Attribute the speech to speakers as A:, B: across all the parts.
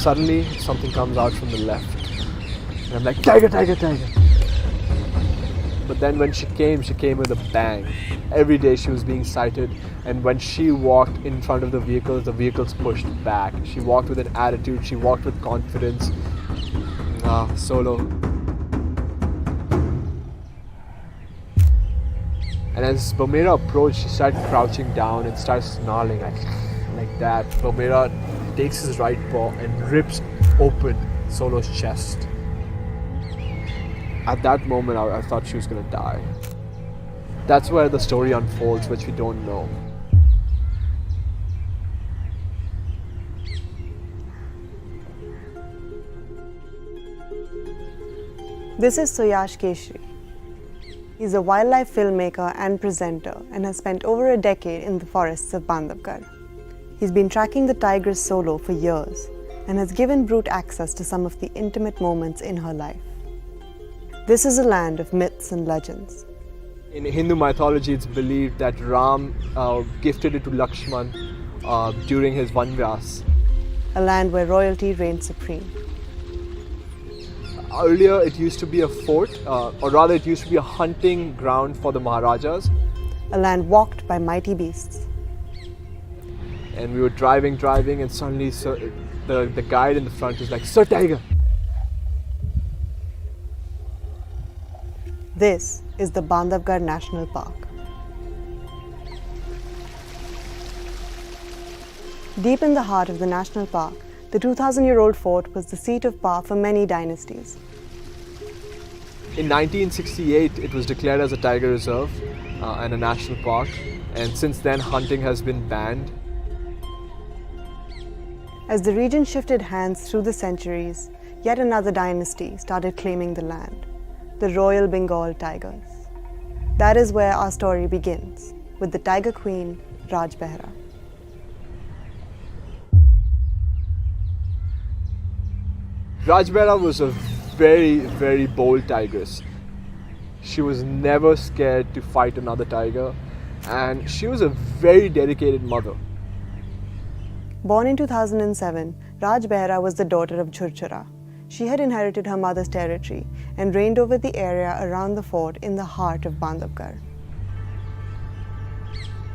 A: Suddenly, something comes out from the left. And I'm like, tiger, tiger, tiger. But then when she came with a bang. Every day she was being sighted, and when she walked in front of the vehicles pushed back. She walked with an attitude, she walked with confidence. Solo. And as Bomera approached, she started crouching down and started snarling like that. Bomera takes his right paw and rips open Solo's chest. At that moment, I thought she was going to die. That's where the story unfolds, which we don't know.
B: This is Suyash Keshri. He's a wildlife filmmaker and presenter and has spent over a decade in the forests of Bandhavgarh. He's been tracking the tigress Solo for years and has given Brute access to some of the intimate moments in her life. This is a land of myths and legends.
A: In Hindu mythology, it's believed that Ram gifted it to Lakshman during his Vanvas.
B: A land where royalty reigned supreme.
A: Earlier, it used to be a fort, or rather, it used to be a hunting ground for the Maharajas.
B: A land walked by mighty beasts.
A: And we were driving, and suddenly the guide in the front was like, "Sir Tiger!"
B: This is the Bandhavgarh National Park. Deep in the heart of the national park, the 2,000-year-old fort was the seat of power for many dynasties.
A: In 1968, it was declared as a tiger reserve and a national park, and since then, hunting has been banned.
B: As the region shifted hands through the centuries, yet another dynasty started claiming the land, the Royal Bengal tigers. That is where our story begins, with the tiger queen, Raj Behra.
A: Raj Behra was a very, very bold tigress. She was never scared to fight another tiger, and she was a very dedicated mother.
B: Born in 2007, Raj Behra was the daughter of Churchara. She had inherited her mother's territory and reigned over the area around the fort in the heart of Bandhavgarh.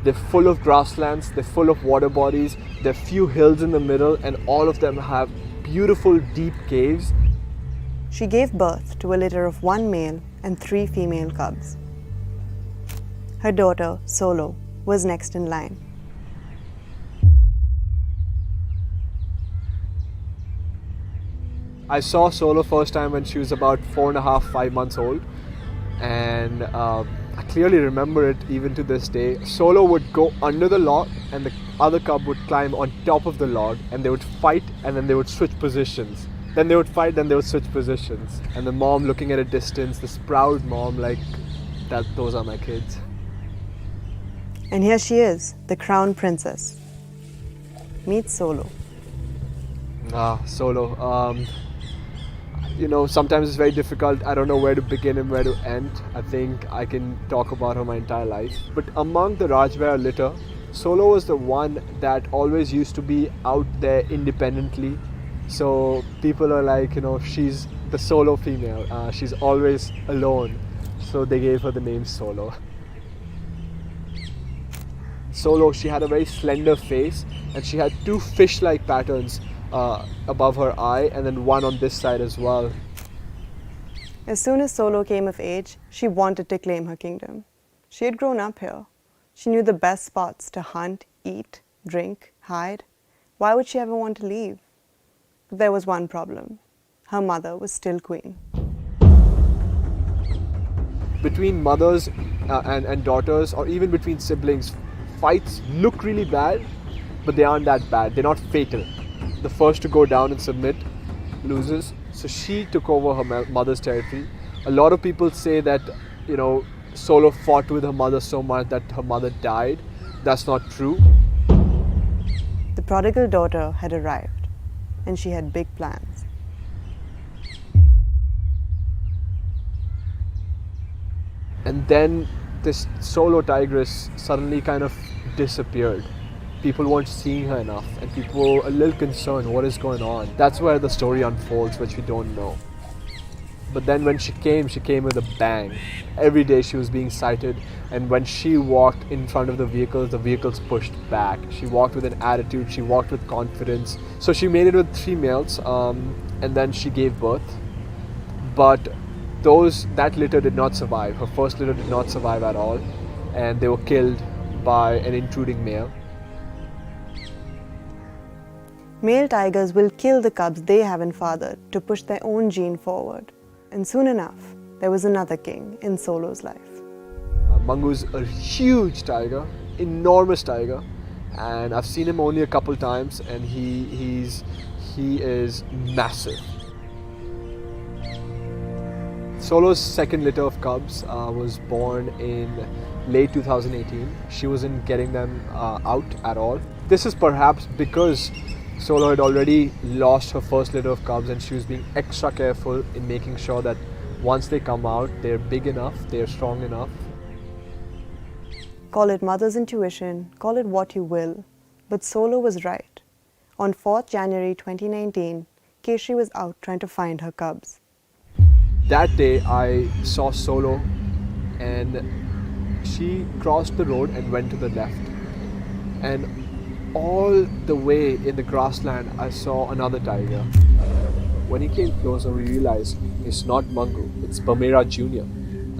A: They're full of grasslands, they're full of water bodies, there are few hills in the middle, and all of them have beautiful deep caves.
B: She gave birth to a litter of 1 male and 3 female cubs. Her daughter, Solo, was next in line.
A: I saw Solo first time when she was about 4.5, 5 months old, and I clearly remember it even to this day. Solo would go under the log and the other cub would climb on top of the log, and they would fight, and then they would switch positions. Then they would fight, then they would switch positions. And the mom looking at a distance, this proud mom, like, those are my kids.
B: And here she is, the crown princess. Meet Solo.
A: Solo. Sometimes it's very difficult. I don't know where to begin and where to end. I think I can talk about her my entire life. But among the Raj Behra litter, Solo was the one that always used to be out there independently. So people are like, she's the solo female. She's always alone. So they gave her the name Solo. Solo, she had a very slender face, and she had 2 fish-like patterns above her eye, and then one on this side as well.
B: As soon as Solo came of age, she wanted to claim her kingdom. She had grown up here. She knew the best spots to hunt, eat, drink, hide. Why would she ever want to leave? But there was one problem. Her mother was still queen.
A: Between mothers and daughters, or even between siblings, fights look really bad, but they aren't that bad. They're not fatal. The first to go down and submit loses. So she took over her mother's territory. A lot of people say that, Solo fought with her mother so much that her mother died. That's not true.
B: The prodigal daughter had arrived, and she had big plans.
A: And then this Solo tigress suddenly kind of disappeared. people weren't seeing her enough, and people were a little concerned, what is going on? That's where the story unfolds, which we don't know. But then when she came with a bang. Every day she was being sighted, and when she walked in front of the vehicles pushed back. She walked with an attitude, she walked with confidence. So she made it with 3 males, and then she gave birth. But that litter did not survive. Her first litter did not survive at all, and they were killed by an intruding male.
B: Male tigers will kill the cubs they haven't fathered to push their own gene forward. And soon enough, there was another king in Solo's life.
A: Mangu's a huge tiger, enormous tiger, and I've seen him only a couple times, and he is massive. Solo's second litter of cubs was born in late 2018. She wasn't getting them out at all. This is perhaps because Solo had already lost her first litter of cubs, and she was being extra careful in making sure that once they come out, they're big enough, they're strong enough.
B: Call it mother's intuition, call it what you will, but Solo was right. On 4th January 2019, Keshri was out trying to find her cubs.
A: That day I saw Solo, and she crossed the road and went to the left. And all the way in the grassland, I saw another tiger. When he came closer, we realized it's not Mangu, it's Bamera Jr.,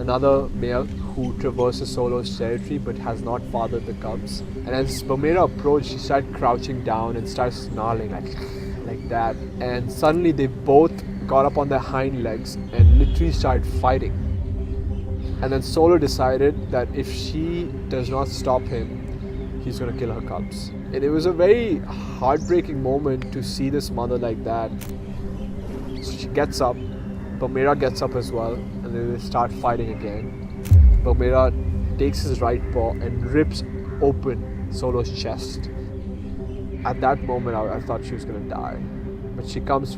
A: another male who traverses Solo's territory but has not fathered the cubs. And as Bamera approached, she started crouching down and started snarling like that. And suddenly they both got up on their hind legs and literally started fighting. And then Solo decided that if she does not stop him, he's going to kill her cubs. And it was a very heartbreaking moment to see this mother like that. So she gets up, Bamera gets up as well, and then they start fighting again. Bamera takes his right paw and rips open Solo's chest. At that moment, I thought she was going to die. But she comes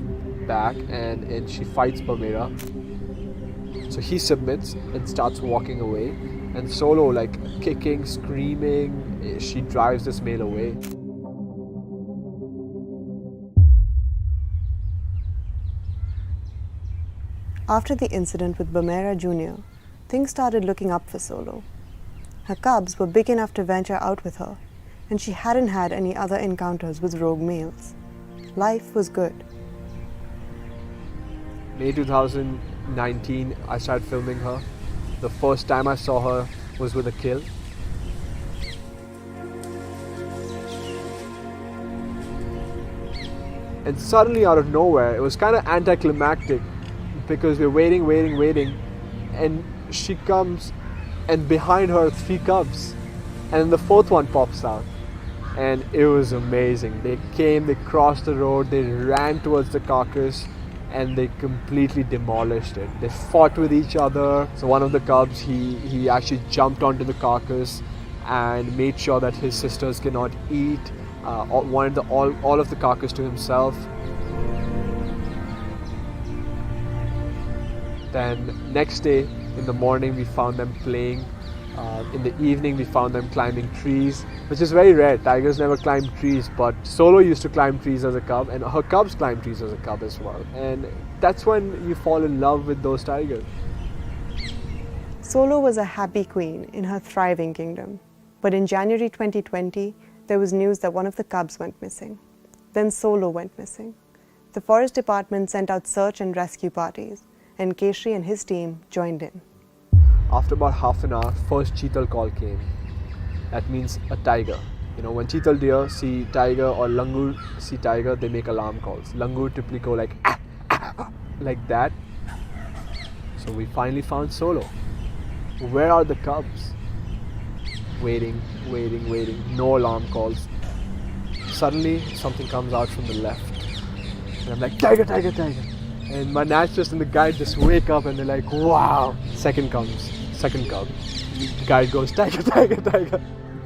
A: back and she fights Bamera. So he submits and starts walking away. And Solo, kicking, screaming, she drives this male away.
B: After the incident with Bamera Jr., things started looking up for Solo. Her cubs were big enough to venture out with her, and she hadn't had any other encounters with rogue males. Life was good.
A: May 2019, I started filming her. The first time I saw her was with a kill. And suddenly out of nowhere, it was kind of anticlimactic because we're waiting, and she comes, and behind her 3 cubs, and then the 4th one pops out. And it was amazing. They came, they crossed the road, they ran towards the carcass, and they completely demolished it. They fought with each other. So one of the cubs, he actually jumped onto the carcass and made sure that his sisters cannot eat. Wanted all of the carcass to himself. Then next day in the morning, we found them playing. In the evening, we found them climbing trees, which is very rare. Tigers never climb trees, but Solo used to climb trees as a cub, and her cubs climb trees as a cub as well. And that's when you fall in love with those tigers.
B: Solo was a happy queen in her thriving kingdom. But in January 2020, there was news that one of the cubs went missing. Then Solo went missing. The forest department sent out search and rescue parties, and Keshri and his team joined in.
A: After about half an hour, first cheetal call came. That means a tiger. When cheetal deer see tiger or langur see tiger, they make alarm calls. Langur typically go like that. So we finally found Solo. Where are the cubs? Waiting. No alarm calls. Suddenly, something comes out from the left. And I'm like, tiger. And my naturalist and the guide just wake up and they're like, wow. Second cub. The guide goes, tiger.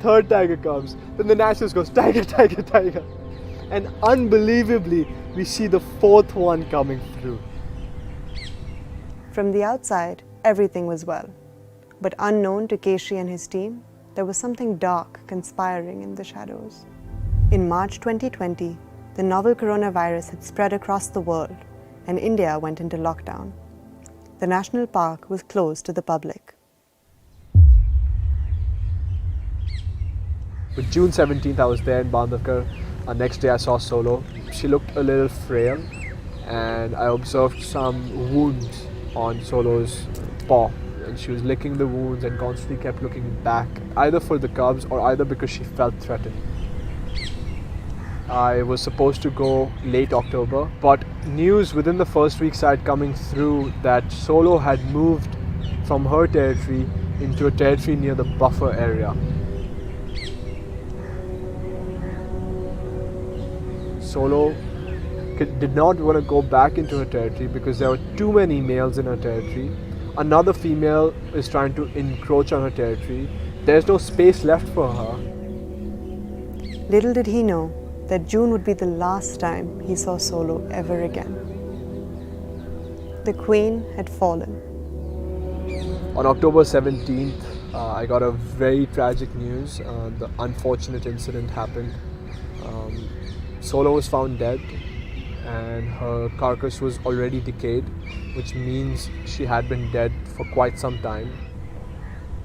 A: Third tiger comes. Then the naturalist goes, tiger. And unbelievably, we see the 4th one coming through.
B: From the outside, everything was well. But unknown to Keshri and his team, there was something dark conspiring in the shadows. In March 2020, the novel coronavirus had spread across the world and India went into lockdown. The national park was closed to the public.
A: But June 17th, I was there in Bandhavgarh. Next day, I saw Solo. She looked a little frail, and I observed some wounds on Solo's paw. And she was licking the wounds and constantly kept looking back, either for the cubs or either because she felt threatened. I was supposed to go late October, but news within the first week started coming through that Solo had moved from her territory into a territory near the buffer area. Solo did not want to go back into her territory because there were too many males in her territory. Another female is trying to encroach on her territory. There's no space left for her.
B: Little did he know that June would be the last time he saw Solo ever again. The queen had fallen.
A: On October 17th, I got a very tragic news. The unfortunate incident happened. Solo was found dead and her carcass was already decayed, which means she had been dead for quite some time.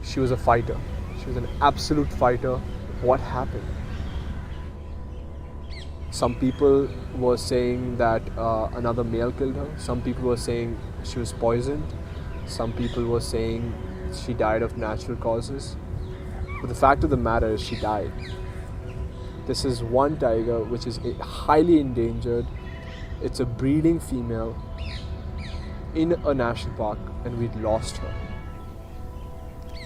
A: She was a fighter. She was an absolute fighter. What happened? Some people were saying that another male killed her. Some people were saying she was poisoned. Some people were saying she died of natural causes. But the fact of the matter is she died. This is one tiger which is highly endangered. It's a breeding female in a national park and we'd lost her.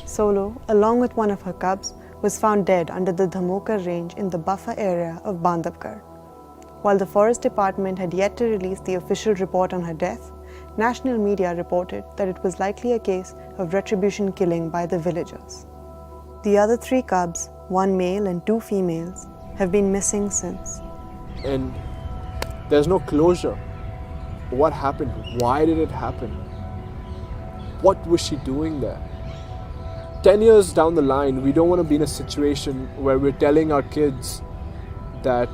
B: Solo, along with one of her cubs, was found dead under the Dhamokar range in the buffer area of Bandhavgarh. While the forest department had yet to release the official report on her death, national media reported that it was likely a case of retribution killing by the villagers. The other 3 cubs, 1 male and 2 females, have been missing since.
A: And there's no closure. What happened? Why did it happen? What was she doing there? 10 years down the line, we don't want to be in a situation where we're telling our kids that,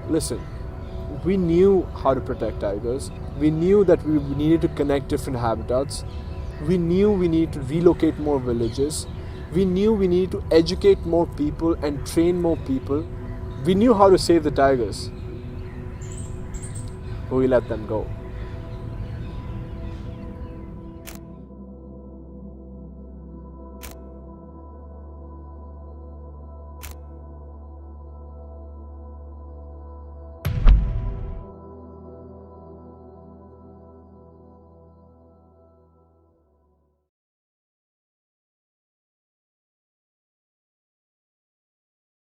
A: listen, we knew how to protect tigers. We knew that we needed to connect different habitats. We knew we needed to relocate more villages. We knew we needed to educate more people and train more people. We knew how to save the tigers. But we let them go.